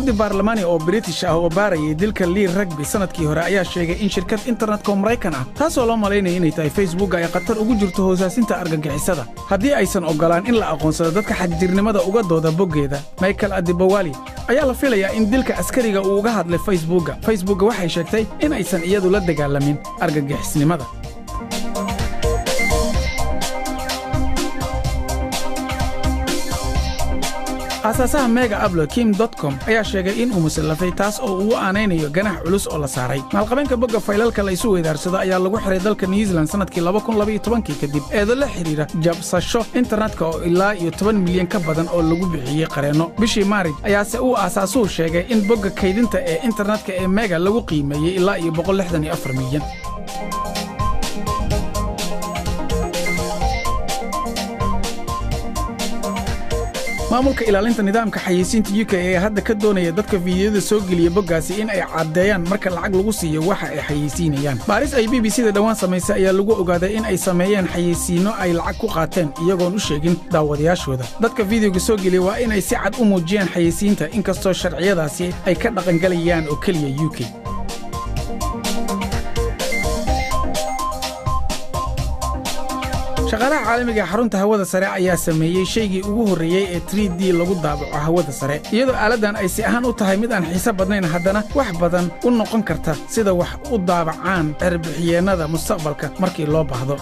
guddi baarlamaani oo British ah oo baarayay dilka Lee Rugby sanadkii hore ayaa sheegay in shirkad internetka Mareykan ah taasoo loo maleynayay inay tahay Facebook ay qatar ugu jirto hoosaasinta argagixisada haddii aysan ogolaan in la aqoonsado dadka xagjirnimada uga dooda boggeeda. Michael Adibawali ayaa la filayaa in dilka askariga uu uga hadlay Facebook waxay sheegtay in aysan iyadu la dagaalamin argagixisnimada. asaasaha Mega Upload Kim.com ayaa sheegay in uu musallafay taas oo uu aanaynayo ganax culus oo la saaray. Maalqabeenka bogga faylalka la isu weydaarsado ayaa lagu xiray dalka New Zealand sanadkii 2012 kadib eedo la xiriira jabsasho internetka oo ilaa 10 milyan ka badan oo lagu bixiyay qareeno. Bishii Maarch ayaase uu asaasuhu sheegay in bogga kaydinta ee internetka ee Mega lagu qiimeeyay ilaa 164 milyan. maamulka ilaalinta nidaamka xayeysiinta UK ee hadda ka doonaya dadka fiidyada soo geliya boggaasi in ay cadeeyaan marka lacag lagu siiyo waxa ay xayeysiinayaan. Baaris ay BBC-da dhawaan samaysay ayaa lagu ogaaday in ay sameeyeen xayeysiino ay lacag ku qaateen iyagoon u sheegin daawadayaashooda. Dadka fiidyada soo geliya waa in ay si cad u muujiyaan xayeysiinta inkastoo sharciyadaasi ay ka dhaqangalayaan oo kaliya UK. shaqaalaha caalamiga ee xarunta hawada sare ayaa sameeyay shaygii ugu horreeyay ee 3D lagu daabaco hawada sare iyadoo aaladan ay si ahaan u tahay mid aan xiiso badnayn haddana wax badan u noqon karta sida wax u daabacaan cirbixiyeennada mustaqbalka markii loo baahdo.